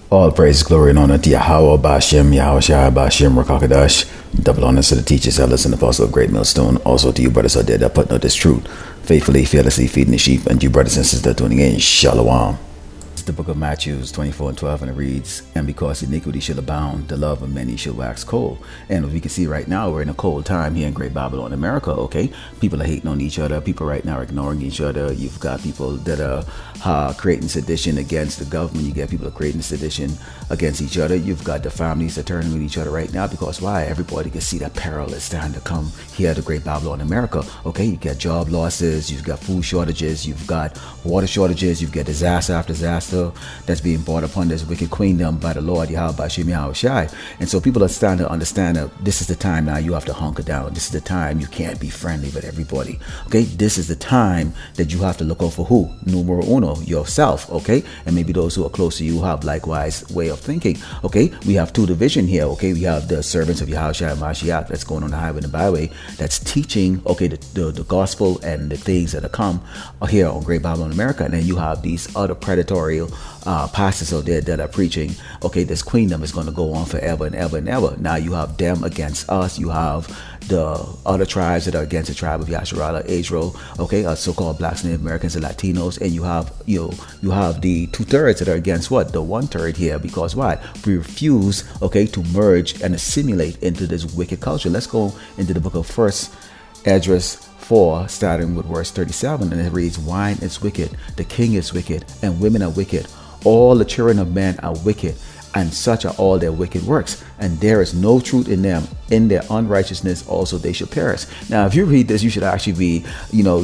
All praise, glory, and honor to Yahweh, Ba'ashem, Yahushua, Ba'ashem, Rakakadash. Double honor to the teachers, elders, and apostle of Great Millstone. Also to you, brothers out there that put out this truth, faithfully, fearlessly feeding the sheep, and you, brothers and sisters, tuning in. Shalom. It's the book of Matthew 24:12, and it reads, "And because iniquity shall abound, the love of many shall wax cold." And as we can see right now, we're in a cold time here in Great Babylon, America, okay? People are hating on each other. People right now are ignoring each other. You've got people that are creating sedition against the government. You get people creating sedition against each other. You've got the families that are turning with each other right now because why? Everybody can see that peril is starting to come here to Great Babylon, America, okay? You get job losses. You've got food shortages. You've got water shortages. You've got disaster after disaster that's being brought upon this wicked queendom by the Lord Yahweh Ba'ashem Yahushai. And so people are starting to understand that this is the time now you have to hunker down. This is the time you can't be friendly with everybody. Okay, this is the time that you have to look out for who? Numero uno, yourself. Okay, and maybe those who are close to you have likewise way of thinking. Okay, we have two division here. Okay, we have the servants of Yahushua and Mashiach that's going on the highway and the byway that's teaching okay the gospel and the things that are come here on Great Babylon America, and then you have these other predatory pastors out there that are preaching okay this queendom is going to go on forever and ever and ever. Now you have them against us. You have the other tribes that are against the tribe of Yasharala, Israel, okay, so-called blacks, Native Americans, and Latinos, and you have the 2/3 that are against what? The 1/3 here, because why? We refuse, okay, to merge and assimilate into this wicked culture. Let's go into the book of First Esdras 4, starting with verse 37, and it reads, "Wine is wicked, the king is wicked, and women are wicked. All the children of men are wicked, and such are all their wicked works, and there is no truth in them. In their unrighteousness also they shall perish." Now, if you read this, you should actually be,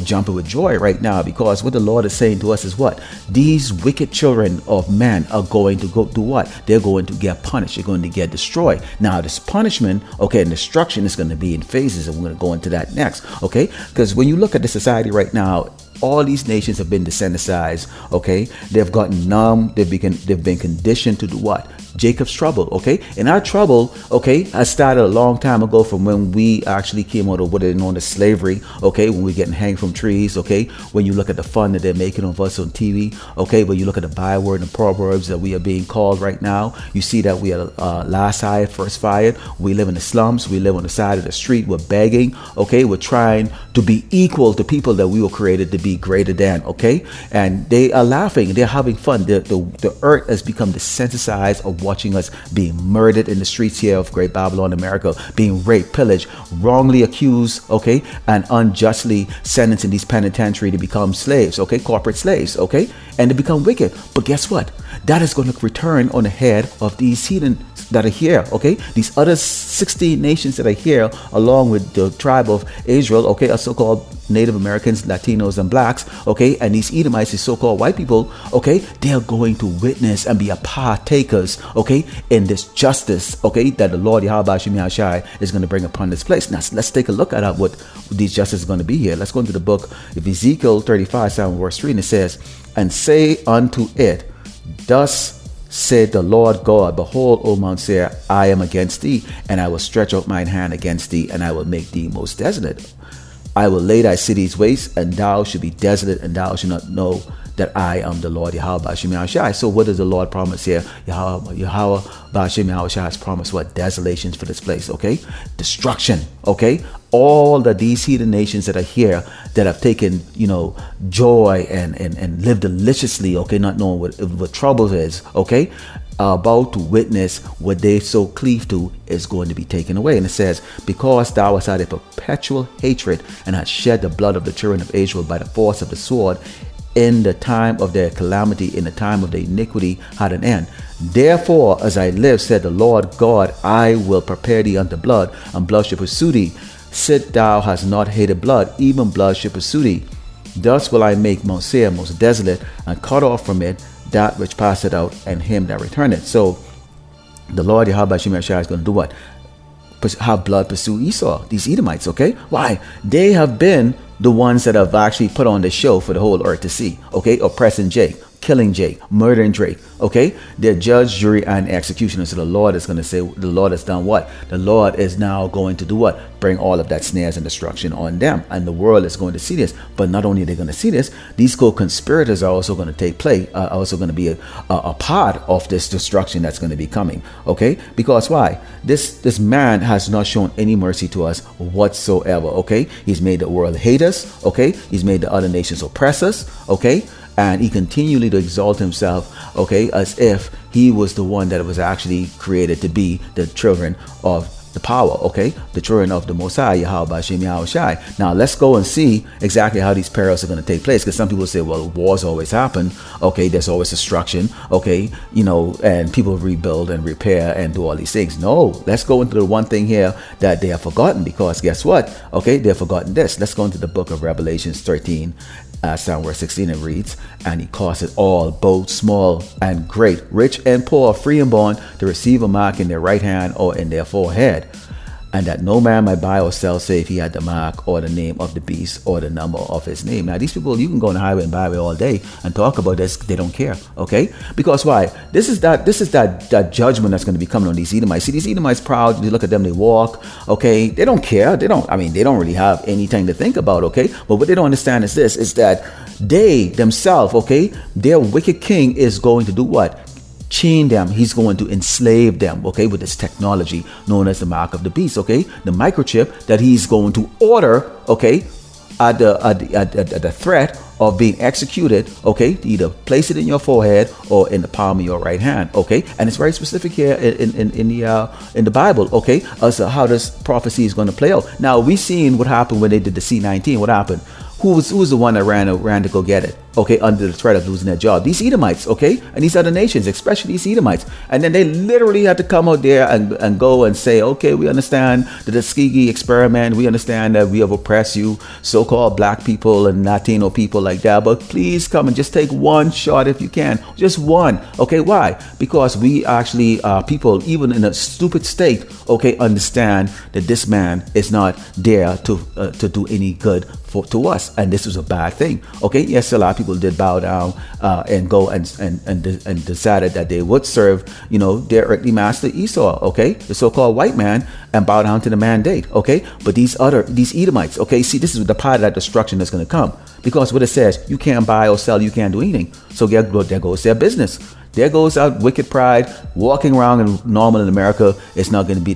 jumping with joy right now, because what the Lord is saying to us is what? These wicked children of men are going to go do what? They're going to get punished. They're going to get destroyed. Now, this punishment, okay, and destruction is going to be in phases, and we're going to go into that next, okay? Because when you look at the society right now, all these nations have been desensitized, okay? They've gotten numb. They've been conditioned to do what? Jacob's trouble, okay? And our trouble, okay, has started a long time ago from when we actually came out of what is known as slavery, okay? When we're getting hanged from trees, okay? When you look at the fun that they're making of us on TV, okay? When you look at the byword and proverbs that we are being called right now, you see that we are last hired, first fired. We live in the slums. We live on the side of the street. We're begging, okay? We're trying to be equal to people that we were created to be greater than, okay? And they are laughing. They're having fun. The earth has become desensitized of watching us being murdered in the streets here of Great Babylon, America, being raped, pillaged, wrongly accused, okay, and unjustly sentenced in these penitentiary to become slaves, okay, corporate slaves, okay, and to become wicked. But guess what? That is going to return on the head of these heathen that are here, okay? These other 16 nations that are here, along with the tribe of Israel, okay, are so-called Native Americans, Latinos, and blacks, okay? And these Edomites, these so-called white people, okay? They are going to witness and be a partakers, okay, in this justice, okay, that the Lord Yahweh Ba'ashem Yahushai is going to bring upon this place. Now, let's take a look at what these justice is going to be here. Let's go into the book of Ezekiel 35, 7, verse 3, and it says, "And say unto it, Thus said the Lord God, Behold, O Mount Seir, I am against thee, and I will stretch out mine hand against thee, and I will make thee most desolate. I will lay thy cities waste, and thou shalt be desolate, and thou shalt not know that I am the Lord Yahweh Ba'ashem Yahushai." So what does the Lord promise here? Yahweh Ba'ashem Yahushai has promised what? Desolations for this place, okay? Destruction, okay? All that these heathen nations that are here that have taken, joy and lived deliciously, okay, not knowing what trouble is, okay, about to witness what they so cleave to is going to be taken away. And it says, "Because thou hast had a perpetual hatred and hast shed the blood of the children of Israel by the force of the sword, in the time of their calamity, in the time of their iniquity had an end. Therefore, as I live, said the Lord God, I will prepare thee unto blood, and blood shall pursue thee. Sit thou hast not hated blood, even blood shall pursue thee. Thus will I make Mount Seir most desolate, and cut off from it that which passeth out, and him that returneth." So the Lord Yahweh Ba'ashem Yahushai is going to do what? Have blood pursue Esau, these Edomites, okay? Why? They have been the ones that have actually put on the show for the whole earth to see, okay? Oppressing Jake, killing Jake, murdering Drake. Okay, they're judge, jury, and executioner. So the Lord is going to say, the Lord has done what? The Lord is now going to do what? Bring all of that snares and destruction on them, and the world is going to see this. But not only are they going to see this, these co-conspirators are also going to take place, also going to be a part of this destruction that's going to be coming. Okay, because why? This man has not shown any mercy to us whatsoever. Okay, he's made the world hate us. Okay, he's made the other nations oppress us. Okay, and he continually to exalt himself, okay, as if he was the one that was actually created to be the children of the power, okay, the children of the Most High, Yahweh Bashem Yahweh Shai. Now let's go and see exactly how these perils are going to take place, because some people say, well, wars always happen, okay, there's always destruction, okay, you know, and people rebuild and repair and do all these things. No, let's go into the one thing here that they have forgotten, because guess what? Okay, they've forgotten this. Let's go into the book of Revelations 13. Verse 16, it reads, and he caused it all, both small and great, rich and poor, free and bond, to receive a mark in their right hand or in their forehead, and that no man might buy or sell save he had the mark or the name of the beast or the number of his name. Now these people, you can go on the highway and byway all day and talk about this, they don't care. Okay, because why? This is that judgment that's going to be coming on these Edomites. See, these Edomites proud. You look at them, they walk. Okay, they don't care. They don't really have anything to think about. Okay, but what they don't understand is this: is that they themselves, okay, their wicked king is going to do what? Chain them. He's going to enslave them, okay, with this technology known as the mark of the beast, okay, the microchip that he's going to order, okay, at the threat of being executed, okay, to either place it in your forehead or in the palm of your right hand, okay, and it's very specific here in the Bible, okay, as to how this prophecy is going to play out. Now we seen what happened when they did the C-19. What happened? Who was the one that ran to go get it? Okay, under the threat of losing their job. These Edomites, okay, and these other nations, especially these Edomites. And then they literally had to come out there and go and say, okay, we understand the Tuskegee experiment. We understand that we have oppressed you, so-called black people and Latino people like that. But please come and just take one shot if you can. Just one. Okay, why? Because we actually, people, even in a stupid state, okay, understand that this man is not there to do any good to us, and this was a bad thing. Okay, yes, a lot of people did bow down and go and decided that they would serve, you know, their earthly master Esau, okay, the so-called white man, and bow down to the mandate. Okay, but these Edomites, okay, see, this is the part of that destruction that's going to come, because what it says, you can't buy or sell, you can't do anything. So there goes their business. There goes out wicked pride, walking around and normal in America. It's not going to be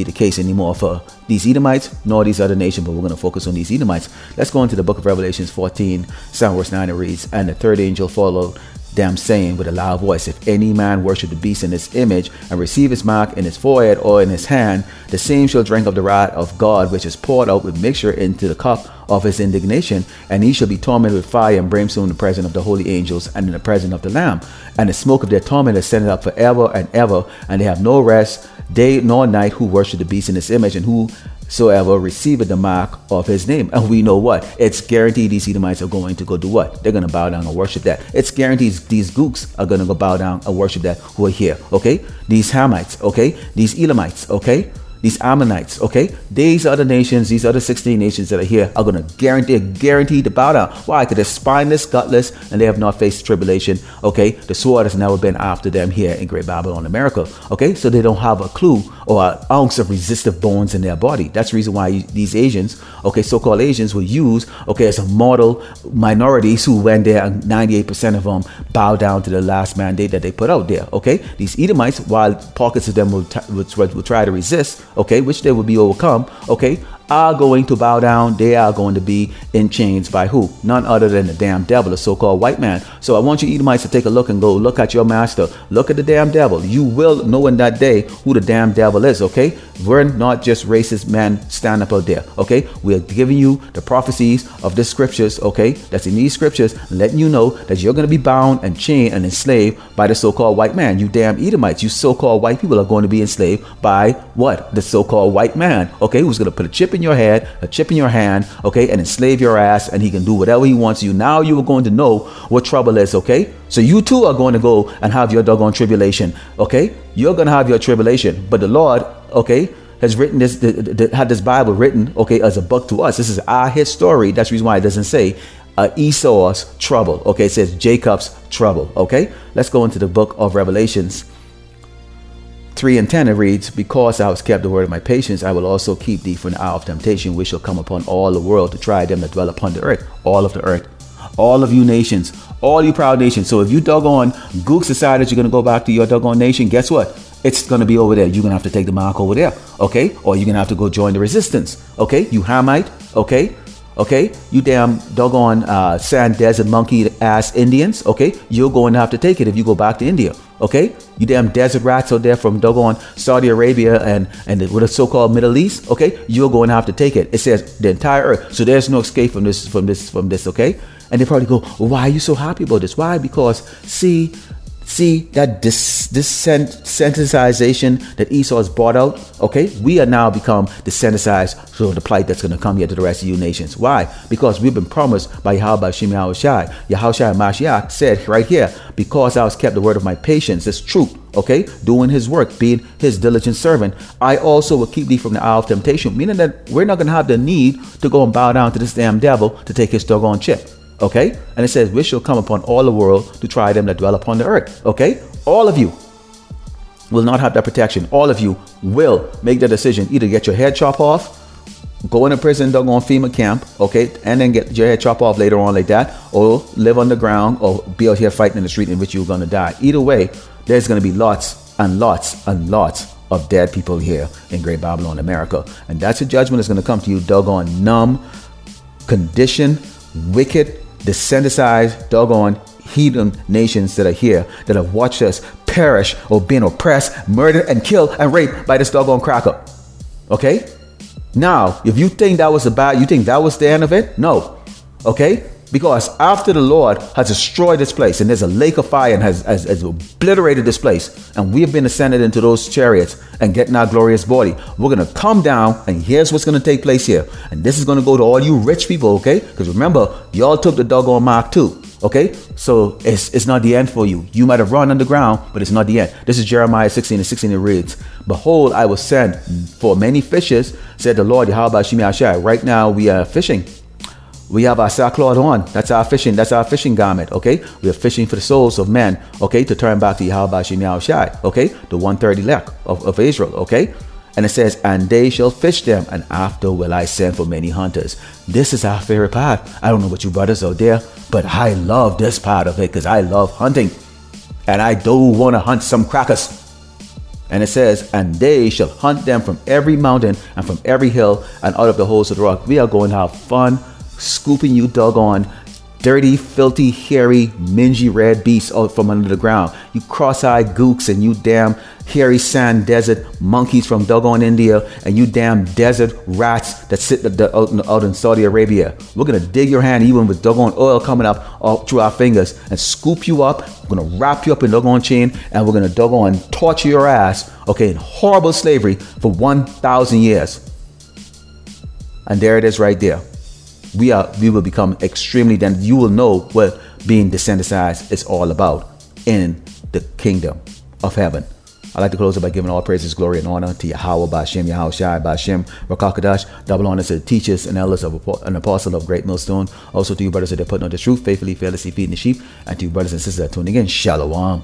the case anymore for these Edomites nor these other nations. But we're going to focus on these Edomites. Let's go into the book of Revelations 14, verse 9. It reads, and the third angel followed them, saying with a loud voice, if any man worship the beast in his image and receive his mark in his forehead or in his hand, the same shall drink of the wrath of God, which is poured out with mixture into the cup of his indignation, and he shall be tormented with fire and brimstone in the presence of the holy angels and in the presence of the Lamb. And the smoke of their torment is sent up forever and ever, and they have no rest day nor night who worship the beast in his image, and whosoever receiveth the mark of his name. And we know what? It's guaranteed these Edomites are going to go do what? They're going to bow down and worship that. It's guaranteed these gooks are going to go bow down and worship that who are here. Okay? These Hamites, okay? These Elamites, okay? These Ammonites, okay? These other nations, these other 16 nations that are here are going to guaranteed to bow down. Why? Because they're spineless, gutless, and they have not faced tribulation, okay? The sword has never been after them here in Great Babylon, America, okay? So they don't have a clue or an ounce of resistive bones in their body. That's the reason why these Asians, okay, so-called Asians were used, okay, as a model minorities who went there, and 98% of them bow down to the last mandate that they put out there, okay? These Edomites, while pockets of them will try to resist, okay, which they will be overcome, okay, are going to bow down. They are going to be in chains by who? None other than the damn devil, the so-called white man. So I want you Edomites to take a look and go look at your master. Look at the damn devil. You will know in that day who the damn devil is, okay? We're not just racist men stand up out there, okay? We're giving you the prophecies of the scriptures, okay? That's in these scriptures, letting you know that you're going to be bound and chained and enslaved by the so-called white man. You damn Edomites, you so-called white people are going to be enslaved by what? The so-called white man, okay? Who's going to put a chip in your head, a chip in your hand, okay, and enslave your ass, and he can do whatever he wants to you. Now you are going to know what trouble is, okay? So you too are going to go and have your doggone tribulation, okay? You're going to have your tribulation, but the Lord, okay, has written had this Bible written, okay, as a book to us. This is our history. That's the reason why it doesn't say Esau's trouble. Okay, it says Jacob's trouble. Okay, let's go into the book of Revelations 3:10. It reads, because thou hast kept the word of my patience, I will also keep thee from the hour of temptation, which shall come upon all the world to try them that dwell upon the earth. All of the earth. All of you nations. All you proud nations. So if you doggone gooks decide that you're going to go back to your doggone nation, guess what? It's going to be over there. You're going to have to take the mark over there. Okay? Or you're going to have to go join the resistance. Okay? You Hamite. Okay? Okay? You damn doggone sand desert monkey ass Indians. Okay? You're going to have to take it if you go back to India. Okay? You damn desert rats out there from doggone Saudi Arabia and what is so-called Middle East. Okay? You're going to have to take it. It says the entire earth. So there's no escape from this. Okay? And they probably go, well, why are you so happy about this? Why? Because see that desensitization that Esau has brought out. Okay, we are now become desensitized to the plight that's going to come here to the rest of you nations. Why? Because we've been promised by Yahweh Shem Yahushai. Yahushai Mashiach said right here, because I was kept the word of my patience, this truth. Okay, doing his work, being his diligent servant, I also will keep thee from the hour of temptation. Meaning that we're not going to have the need to go and bow down to this damn devil to take his doggone chip. Okay, and it says, which shall come upon all the world to try them that dwell upon the earth. Okay, all of you will not have that protection. All of you will make the decision, either get your head chopped off, go in a prison, doggone FEMA camp, okay, and then get your head chopped off later on like that, or live underground, or be out here fighting in the street in which you're going to die. Either way, there's going to be lots and lots and lots of dead people here in Great Babylon, America. And that's a judgment that's going to come to you, doggone numb, conditioned, wicked, desensitized, doggone heathen nations that are here, that have watched us perish or been oppressed, murdered, and killed and raped by this doggone cracker. Okay? Now, if you think that was you think that was the end of it? No. Okay? Because after the Lord has destroyed this place, and there's a lake of fire and has obliterated this place, and we have been ascended into those chariots and getting our glorious body, we're going to come down, and here's what's going to take place here. And this is going to go to all you rich people, okay? Because remember, y'all took the doggone mark too, okay? So it's not the end for you. You might have run underground, but it's not the end. This is Jeremiah 16:16. It reads, behold, I will send for many fishes, said the Lord Yahweh Shem Yahushai. Right now we are fishing. We have our sackcloth on. That's our fishing garment. Okay, we are fishing for the souls of men. Okay, to turn back to Yahweh Shem Yahushai. Okay, the 130 elect of Israel. Okay, and it says, and they shall fish them, and after will I send for many hunters. This is our favorite part. I don't know what you brothers out there, but I love this part of it because I love hunting, and I do want to hunt some crackers. And it says, and they shall hunt them from every mountain and from every hill and out of the holes of the rock. We are going to have fun scooping you doggone dirty, filthy, hairy, mingy red beasts out from under the ground. You cross-eyed gooks and you damn hairy sand desert monkeys from doggone India and you damn desert rats that sit out in Saudi Arabia. We're going to dig your hand even with doggone oil coming up all through our fingers and scoop you up. We're going to wrap you up in doggone chain and we're going to doggone torture your ass, okay, in horrible slavery for 1,000 years. And there it is right there. We will become extremely, then you will know what being desensitized is all about in the kingdom of heaven. I'd like to close it by giving all praises, glory, and honor to Yahweh, Ba'Shem, Yahushai, Ba'Shem, Rakakadash, double honors to the teachers and elders of an apostle of Great Millstone. Also to you brothers that are putting on the truth, faithfully, fearlessly feeding the sheep, and to you brothers and sisters that are tuning in. Shalom.